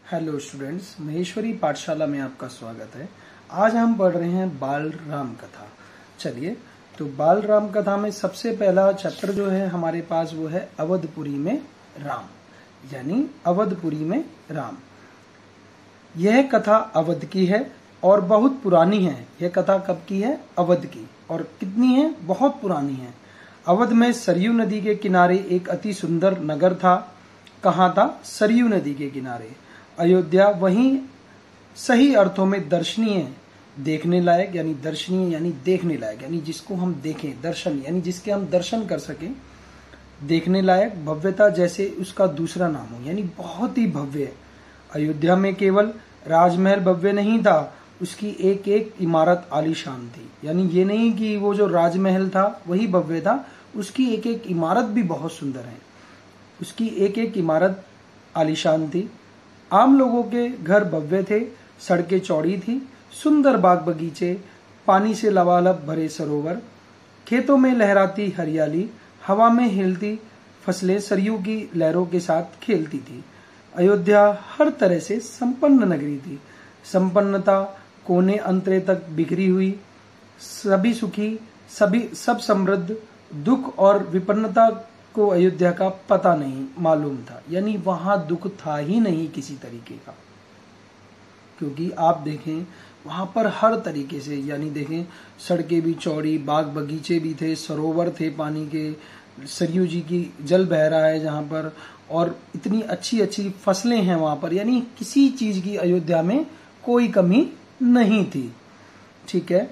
Hello students, Maheshwari पाठशाला में आपका स्वागत है। आज हम पढ़ रहे हैं बाल राम कथा। चलिए, तो बाल राम कथा में सबसे पहला चैप्टर जो है हमारे पास वो है अवधपुरी में राम, यानी अवधपुरी में राम। यह कथा अवध की है और बहुत पुरानी है। यह कथा कब की है? अवध की। और कितनी है? बहुत पुरानी है। अवध में सरयू नदी के किनारे एक अति सुंदर नगर था। कहाँ था? सरयू नदी के किनारे। अयोध्या वहीं सही अर्थों में दर्शनीय, देखने लायक, यानी दर्शनीय यानी देखने लायक, यानी जिसको हम देखें, दर्शन यानी जिसके हम दर्शन कर सकें, देखने लायक, भव्यता जैसे उसका दूसरा नाम हो, यानी बहुत ही भव्य। अयोध्या में केवल राजमहल भव्य नहीं था, उसकी एक एक इमारत आलीशान थी। यानी ये नहीं कि वो जो राजमहल था वही भव्य था, उसकी एक एक इमारत भी बहुत सुंदर है। उसकी एक एक इमारत आलीशान थी। आम लोगों के घर भव्य थे, सड़कें चौड़ी थी, सुंदर बाग बगीचे, पानी से लबालब भरे सरोवर, खेतों में लहराती हरियाली, हवा में हिलती फसलें सरयू की लहरों के साथ खेलती थी। अयोध्या हर तरह से संपन्न नगरी थी। संपन्नता कोने अंतरे तक बिखरी हुई, सभी सुखी, सब समृद्ध। दुख और विपन्नता को अयोध्या का पता नहीं मालूम था, यानी वहां दुख था ही नहीं किसी तरीके का। क्योंकि आप देखें वहां पर हर तरीके से, यानी देखें सड़कें भी चौड़ी, बाग बगीचे भी थे, सरोवर थे पानी के, सरयू जी की जल बह रहा है जहां पर, और इतनी अच्छी अच्छी फसलें हैं वहां पर, यानी किसी चीज की अयोध्या में कोई कमी नहीं थी। ठीक है।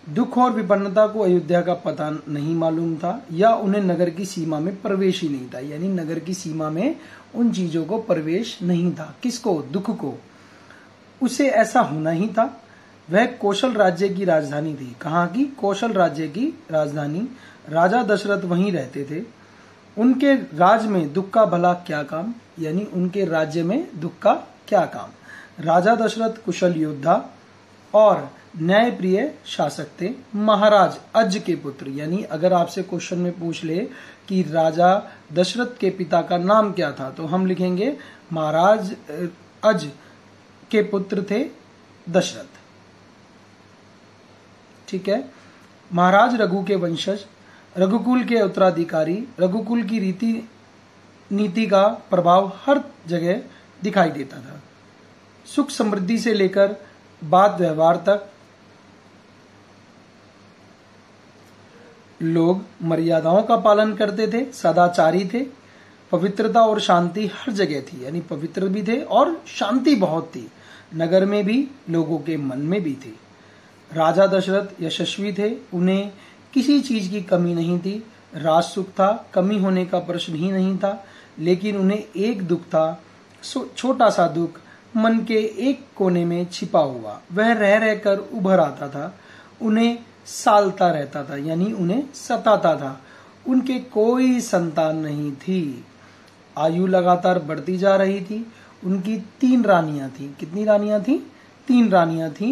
दुख और विपन्नता को अयोध्या का पता नहीं मालूम था, या उन्हें नगर की सीमा में प्रवेश ही नहीं था, यानी नगर की सीमा में उन चीजों को प्रवेश नहीं था। किसको? दुख को। उसे ऐसा होना ही था। वह कौशल राज्य की राजधानी थी। कहाँ की? कौशल राज्य की राजधानी। राजा दशरथ वहीं रहते थे। उनके राज में दुख का भला क्या काम, यानी उनके राज्य में दुख का क्या काम। राजा दशरथ कुशल योद्धा और न्यायप्रिय शासक थे। महाराज अज के पुत्र, यानी अगर आपसे क्वेश्चन में पूछ ले कि राजा दशरथ के पिता का नाम क्या था, तो हम लिखेंगे महाराज अज के पुत्र थे दशरथ। ठीक है। महाराज रघु के वंशज, रघुकुल के उत्तराधिकारी। रघुकुल की रीति नीति का प्रभाव हर जगह दिखाई देता था। सुख समृद्धि से लेकर बात व्यवहार तक लोग मर्यादाओं का पालन करते थे, सदाचारी थे। पवित्रता और शांति हर जगह थी, यानी पवित्र भी थे और शांति बहुत थी। नगर में भी, लोगों के मन में भी थी। राजा दशरथ यशस्वी थे, उन्हें किसी चीज की कमी नहीं थी। राज सुख था, कमी होने का प्रश्न ही नहीं था। लेकिन उन्हें एक दुख था, छोटा सा दुख, मन के एक कोने में छिपा हुआ। वह रह रहकर उभर आता था, उन्हें सालता रहता था, यानी उन्हें सताता था। उनके कोई संतान नहीं थी। आयु लगातार बढ़ती जा रही थी। उनकी 3 रानियां थी। कितनी रानियां थी? 3 रानियां थी,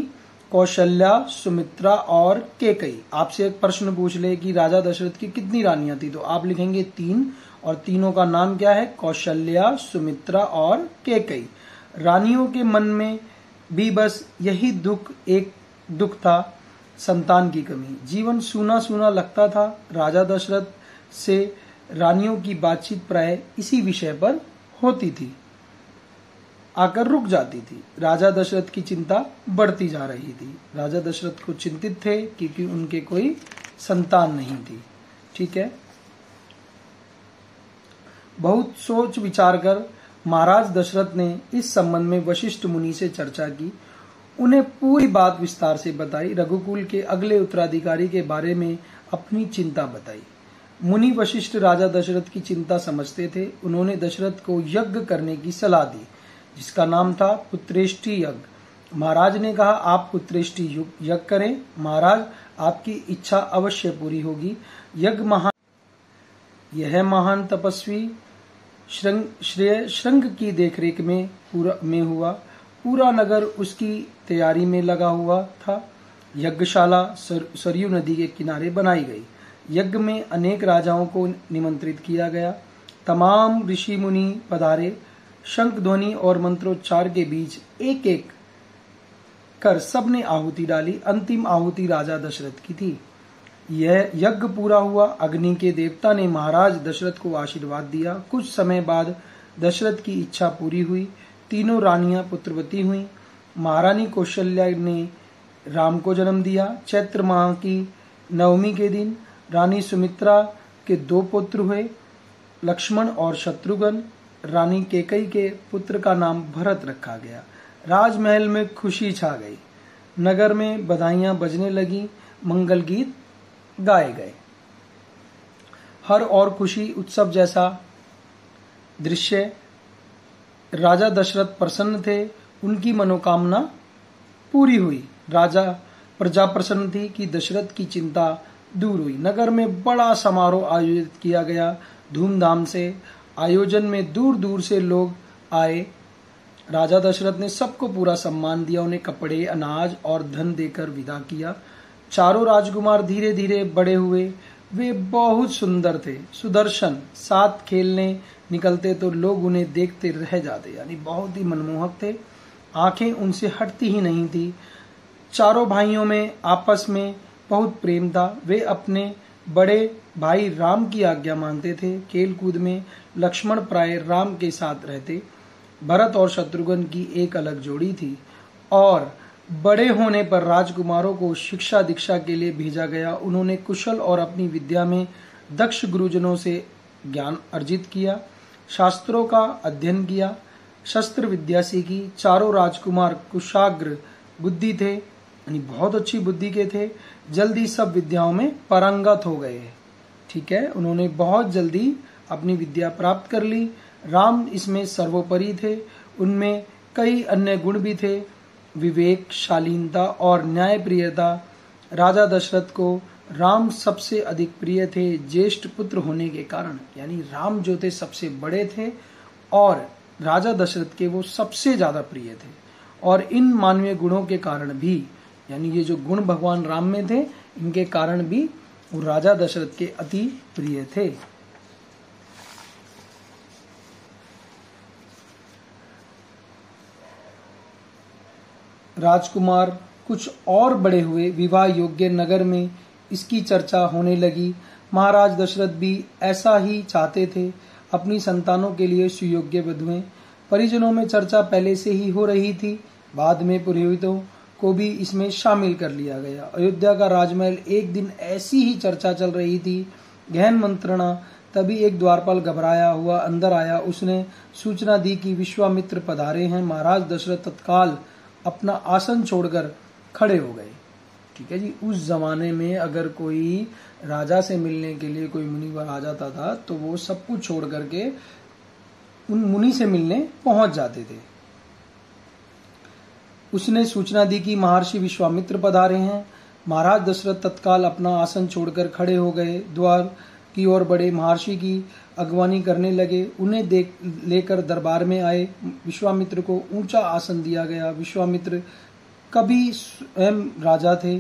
कौशल्या, सुमित्रा और केकई। आपसे एक प्रश्न पूछ ले कि राजा दशरथ की कितनी रानियां थी, तो आप लिखेंगे 3, और तीनों का नाम क्या है? कौशल्या, सुमित्रा और केकई। रानियों के मन में भी बस यही दुख, एक दुख था, संतान की कमी। जीवन सूना सूना लगता था। राजा दशरथ से रानियों की बातचीत प्राय इसी विषय पर होती थी, आकर रुक जाती थी। राजा दशरथ की चिंता बढ़ती जा रही थी। राजा दशरथ को चिंतित थे क्योंकि उनके कोई संतान नहीं थी। ठीक है। बहुत सोच विचार कर महाराज दशरथ ने इस संबंध में वशिष्ठ मुनि से चर्चा की। उन्हें पूरी बात विस्तार से बताई। रघुकुल के अगले उत्तराधिकारी के बारे में अपनी चिंता बताई। मुनि वशिष्ठ राजा दशरथ की चिंता समझते थे। उन्होंने दशरथ को यज्ञ करने की सलाह दी, जिसका नाम था पुत्रेष्टि यज्ञ। महाराज ने कहा, आप पुत्रेष्टि यज्ञ करें। महाराज, आपकी इच्छा अवश्य पूरी होगी। यह महान तपस्वी श्रृंग की देखरेख में हुआ। पूरा नगर उसकी तैयारी में लगा हुआ था। यज्ञशाला सरयू नदी के किनारे बनाई गई। यज्ञ में अनेक राजाओं को निमंत्रित किया गया। तमाम ऋषि मुनि पधारे। शंख ध्वनि और मंत्रोच्चार के बीच एक एक कर सबने आहुति डाली। अंतिम आहुति राजा दशरथ की थी। यह यज्ञ पूरा हुआ। अग्नि के देवता ने महाराज दशरथ को आशीर्वाद दिया। कुछ समय बाद दशरथ की इच्छा पूरी हुई। तीनों रानियां पुत्रवती हुईं। महारानी कौशल्या ने राम को जन्म दिया। चैत्र माह की नवमी के दिन रानी सुमित्रा के 2 पुत्र हुए, लक्ष्मण और शत्रुघ्न। रानी कैकेयी के पुत्र का नाम भरत रखा गया। राजमहल में खुशी छा गई। नगर में बधाइयां बजने लगी, मंगल गीत गाए गए। हर और खुशी उत्सव जैसा दृश्य। राजा दशरथ प्रसन्न थे। उनकी मनोकामना पूरी हुई। प्रजा प्रसन्न थी कि दशरथ की चिंता दूर हुई। नगर में बड़ा समारोह आयोजित किया गया। धूमधाम से आयोजन में दूर दूर से लोग आए। राजा दशरथ ने सबको पूरा सम्मान दिया। उन्हें कपड़े, अनाज और धन देकर विदा किया। चारों राजकुमार धीरे धीरे बड़े हुए। वे बहुत सुंदर थे, सुदर्शन। साथ खेलने निकलते तो लोग उन्हें देखते रह जाते, यानी बहुत ही मनमोहक थे। आंखें उनसे हटती ही नहीं थी। चारों भाइयों में आपस में बहुत प्रेम था। वे अपने बड़े भाई राम की आज्ञा मानते थे। खेल कूद में लक्ष्मण प्राय राम के साथ रहते। भरत और शत्रुघ्न की एक अलग जोड़ी थी। और बड़े होने पर राजकुमारों को शिक्षा दीक्षा के लिए भेजा गया। उन्होंने कुशल और अपनी विद्या में दक्ष गुरुजनों से ज्ञान अर्जित किया। शास्त्रों का अध्ययन किया, शस्त्र विद्या सीखी। चारों राजकुमार कुशाग्र बुद्धि थे, यानी बहुत अच्छी बुद्धि के थे। जल्दी सब विद्याओं में पारंगत हो गए। ठीक है, उन्होंने बहुत जल्दी अपनी विद्या प्राप्त कर ली। राम इसमें सर्वोपरि थे। उनमें कई अन्य गुण भी थे, विवेक, शालीनता और न्यायप्रियता। राजा दशरथ को राम सबसे अधिक प्रिय थे, ज्येष्ठ पुत्र होने के कारण। यानी राम जो थे सबसे बड़े थे और राजा दशरथ के वो सबसे ज्यादा प्रिय थे। और इन मानवीय गुणों के कारण भी, यानी ये जो गुण भगवान राम में थे, इनके कारण भी वो राजा दशरथ के अति प्रिय थे। राजकुमार कुछ और बड़े हुए। विवाह योग्य नगर में इसकी चर्चा होने लगी। महाराज दशरथ भी ऐसा ही चाहते थे, अपनी संतानों के लिए सुयोग्य वधुएं। परिजनों में चर्चा पहले से ही हो रही थी। बाद में पुरोहितों को भी इसमें शामिल कर लिया गया। अयोध्या का राजमहल एक दिन ऐसी ही चर्चा चल रही थी, गहन मंत्रणा। तभी एक द्वारपाल घबराया हुआ अंदर आया। उसने सूचना दी कि विश्वामित्र पधारे हैं। महाराज दशरथ तत्काल अपना आसन छोड़कर खड़े हो गए। ठीक है जी, उस जमाने में अगर कोई राजा से मिलने के लिए कोई मुनिवर आ जाता था तो वो सब कुछ छोड़ करके उन मुनि से मिलने पहुंच जाते थे। उसने सूचना दी कि महर्षि विश्वामित्र पधारे हैं। महाराज दशरथ तत्काल अपना आसन छोड़कर खड़े हो गए। द्वार की ओर बड़े महर्षि की अगवानी करने लगे। उन्हें देख लेकर दरबार में आए। विश्वामित्र को ऊंचा आसन दिया गया। विश्वामित्र कभी स्वयं राजा थे,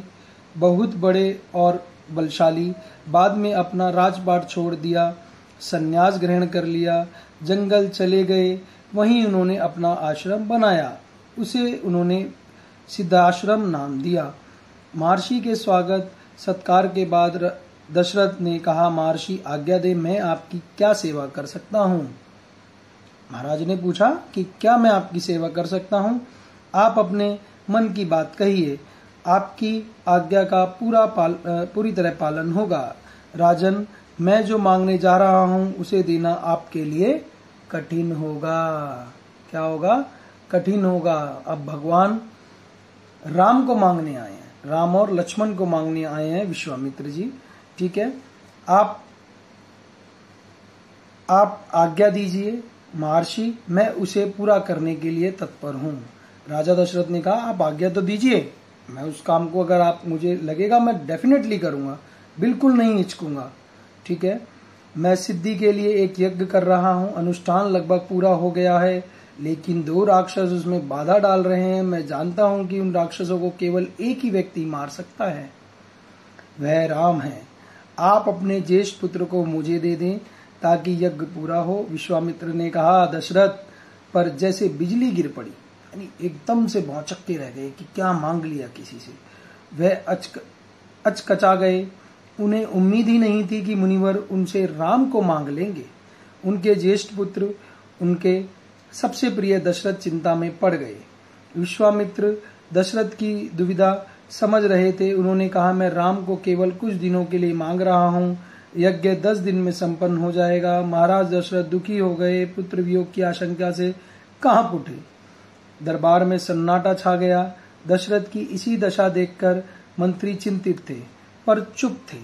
बहुत बड़े और बलशाली। बाद में अपना राजपाट छोड़ दिया, संन्यास ग्रहण कर लिया, जंगल चले गए। वहीं उन्होंने अपना आश्रम बनाया। उसे उन्होंने सिद्धाश्रम नाम दिया। महर्षि के स्वागत सत्कार के बाद दशरथ ने कहा, महर्षि आज्ञा दे, मैं आपकी क्या सेवा कर सकता हूँ? महाराज ने पूछा कि क्या मैं आपकी सेवा कर सकता हूँ? आप अपने मन की बात कहिए, आपकी आज्ञा का पूरी तरह पालन होगा। राजन, मैं जो मांगने जा रहा हूँ उसे देना आपके लिए कठिन होगा। क्या होगा? कठिन होगा। अब भगवान राम को मांगने आए हैं, राम और लक्ष्मण को मांगने आए हैं विश्वामित्र जी। ठीक है, आप आज्ञा दीजिए महर्षि, मैं उसे पूरा करने के लिए तत्पर हूँ। राजा दशरथ ने कहा, आप आज्ञा तो दीजिए, मैं उस काम को अगर आप मुझे लगेगा मैं डेफिनेटली करूंगा, बिल्कुल नहीं हिचकूंगा। ठीक है, मैं सिद्धि के लिए एक यज्ञ कर रहा हूँ, अनुष्ठान लगभग पूरा हो गया है, लेकिन 2 राक्षस उसमें बाधा डाल रहे हैं। मैं जानता हूं कि उन राक्षसों को केवल एक ही व्यक्ति मार सकता है, वह राम है। आप अपने ज्येष्ठ पुत्र को मुझे दे दें ताकि यज्ञ पूरा हो। विश्वामित्र ने कहा, दशरथ, पर जैसे बिजली गिर पड़ी, यानी एकदम से भौचक्के रह गए कि क्या मांग लिया किसी से। वह अचकचा गए। उन्हें उम्मीद ही नहीं थी कि मुनिवर उनसे राम को मांग लेंगे। उनके ज्येष्ठ पुत्र, उनके सबसे प्रिय दशरथ चिंता में पड़ गए। विश्वामित्र दशरथ की दुविधा समझ रहे थे। उन्होंने कहा, मैं राम को केवल कुछ दिनों के लिए मांग रहा हूँ, यज्ञ 10 दिन में संपन्न हो जाएगा। महाराज दशरथ दुखी हो गए। पुत्र वियोग की आशंका से कांप उठे। दरबार में सन्नाटा छा गया। दशरथ की इसी दशा देखकर मंत्री चिंतित थे, पर चुप थे,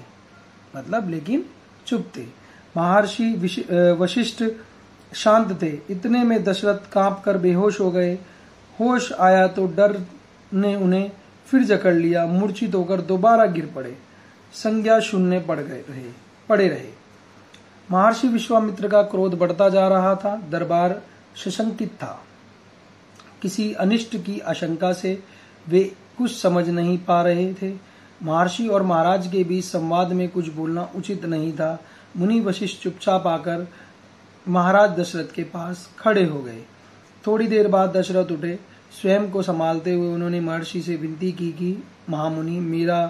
लेकिन चुप थे। महर्षि वशिष्ठ शांत थे। इतने में दशरथ कांप कर बेहोश हो गए। होश आया तो डर ने उन्हें फिर जकड़ लिया। मूर्छित होकर दोबारा गिर पड़े। संज्ञा शून्य पड़े रहे। महर्षि विश्वामित्र का क्रोध बढ़ता जा रहा था। दरबार सशंकित था। किसी अनिष्ट की आशंका से वे कुछ समझ नहीं पा रहे थे। महर्षि और महाराज के बीच संवाद में कुछ बोलना उचित नहीं था। मुनि वशिष्ठ चुपचाप आकर महाराज दशरथ के पास खड़े हो गए। थोड़ी देर बाद दशरथ उठे। स्वयं को संभालते हुए उन्होंने महर्षि से विनती की कि महामुनि, मेरा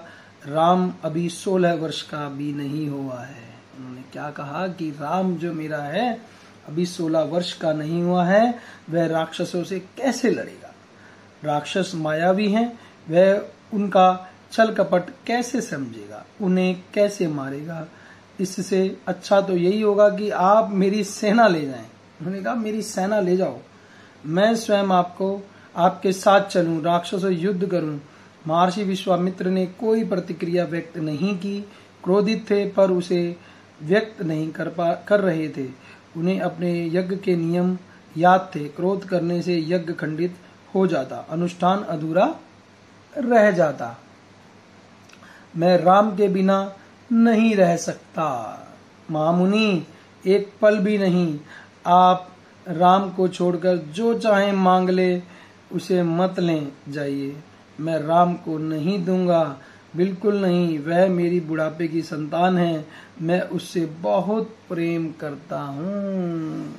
राम अभी 16 वर्ष का भी नहीं हुआ है। उन्होंने क्या कहा कि राम जो मेरा है अभी 16 वर्ष का नहीं हुआ है, वह राक्षसों से कैसे लड़ेगा। राक्षस मायावी हैं, वह उनका छल कपट कैसे समझेगा, उन्हें कैसे मारेगा। इससे अच्छा तो यही होगा कि आप मेरी सेना ले जाएं। उन्होंने कहा, मेरी सेना ले जाओ, मैं स्वयं आपके साथ चलूं, राक्षसों से युद्ध करूं। महर्षि विश्वामित्र ने कोई प्रतिक्रिया व्यक्त नहीं की। क्रोधित थे पर उसे व्यक्त नहीं कर रहे थे। उन्हें अपने यज्ञ के नियम याद थे। क्रोध करने से यज्ञ खंडित हो जाता, अनुष्ठान अधूरा रह जाता। मैं राम के बिना नहीं रह सकता। महामुनि, एक पल भी नहीं। आप राम को छोड़कर जो चाहे मांग ले, उसे मत लें जाइए। मैं राम को नहीं दूंगा, बिल्कुल नहीं। वह मेरी बुढ़ापे की संतान है, मैं उससे बहुत प्रेम करता हूँ।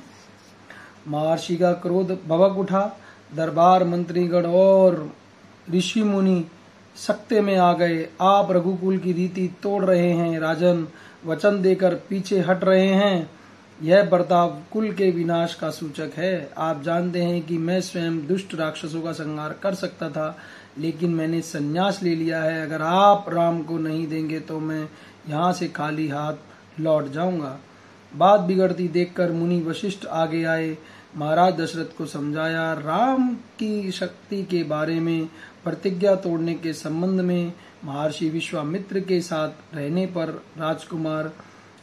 महर्षि का क्रोध भभक उठा। दरबार, मंत्रीगण और ऋषि मुनि सख्ते में आ गए। आप रघुकुल की रीति तोड़ रहे हैं राजन, वचन देकर पीछे हट रहे हैं। यह बर्ताव कुल के विनाश का सूचक है। आप जानते हैं कि मैं स्वयं दुष्ट राक्षसों का संहार कर सकता था, लेकिन मैंने संन्यास ले लिया है। अगर आप राम को नहीं देंगे तो मैं यहाँ से खाली हाथ लौट जाऊंगा। बात बिगड़ती देखकर मुनि वशिष्ठ आगे आए। महाराज दशरथ को समझाया। राम की शक्ति के बारे में, प्रतिज्ञा तोड़ने के संबंध में, महर्षि विश्वामित्र के साथ रहने पर राजकुमार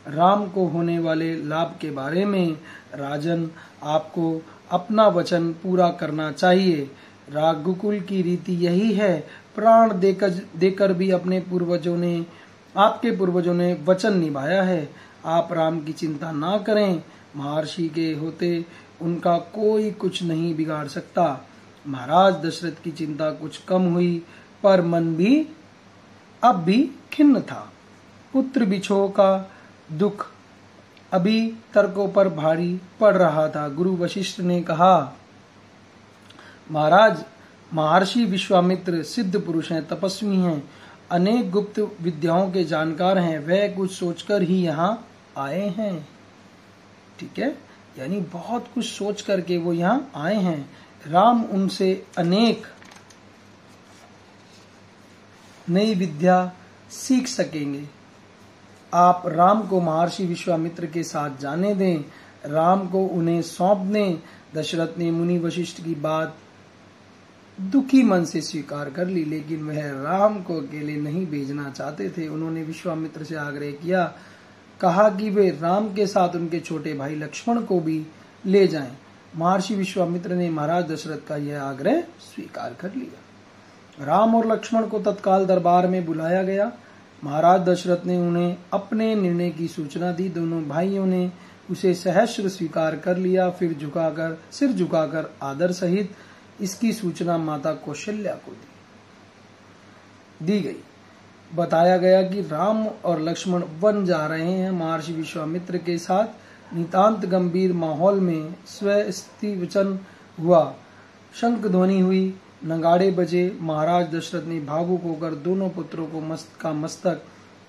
राम को होने वाले लाभ के बारे में। राजन, आपको अपना वचन पूरा करना चाहिए। रघुकुल की रीति यही है। प्राण देकर भी आपके पूर्वजों ने वचन निभाया है। आप राम की चिंता ना करें। महर्षि के होते उनका कोई कुछ नहीं बिगाड़ सकता। महाराज दशरथ की चिंता कुछ कम हुई, पर मन भी अब भी खिन्न था। पुत्र बिछोह का दुख अभी तर्कों पर भारी पड़ रहा था। गुरु वशिष्ठ ने कहा, महाराज, महर्षि विश्वामित्र सिद्ध पुरुष हैं, तपस्वी हैं, अनेक गुप्त विद्याओं के जानकार हैं। वह कुछ सोचकर ही यहाँ आए हैं। ठीक है, यानी बहुत कुछ सोच करके वो यहाँ आए हैं। राम उनसे अनेक नई विद्या सीख सकेंगे। आप राम को महर्षि विश्वामित्र के साथ जाने दें, राम को उन्हें सौंप दें। दशरथ ने मुनि वशिष्ठ की बात दुखी मन से स्वीकार कर ली, लेकिन वह राम को अकेले नहीं भेजना चाहते थे। उन्होंने विश्वामित्र से आग्रह किया, कहा कि वे राम के साथ उनके छोटे भाई लक्ष्मण को भी ले जाएं। महर्षि विश्वामित्र ने महाराज दशरथ का यह आग्रह स्वीकार कर लिया। राम और लक्ष्मण को तत्काल दरबार में बुलाया गया। महाराज दशरथ ने उन्हें अपने निर्णय की सूचना दी। दोनों भाइयों ने उसे सहर्ष स्वीकार कर लिया। फिर सिर झुकाकर आदर सहित इसकी सूचना माता कौशल्या को दी गई। बताया गया कि राम और लक्ष्मण वन जा रहे हैं। महर्षि विश्वामित्र के साथ नितांत गंभीर माहौल में स्वस्ति वचन हुआ, शंख ध्वनि हुई, नगाड़े बजे। महाराज दशरथ ने भावुक होकर दोनों पुत्रों को मस्तक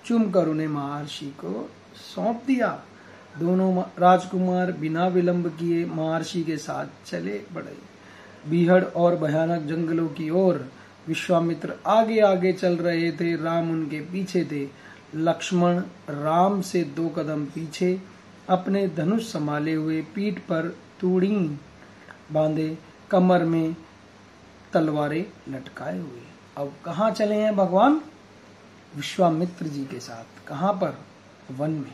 चूमकर उन्हें महर्षि को सौंप दिया। दोनों राजकुमार बिना विलंब किए महर्षि के साथ चले बढ़े। बीहड़ और भयानक जंगलों की ओर विश्वामित्र आगे आगे चल रहे थे, राम उनके पीछे थे। लक्ष्मण राम से 2 कदम पीछे, अपने धनुष संभाले हुए, पीठ पर तूड़ी बांधे, कमर में तलवारें लटकाए हुए। अब कहाँ चले हैं भगवान? विश्वामित्र जी के साथ। कहाँ पर? वन में।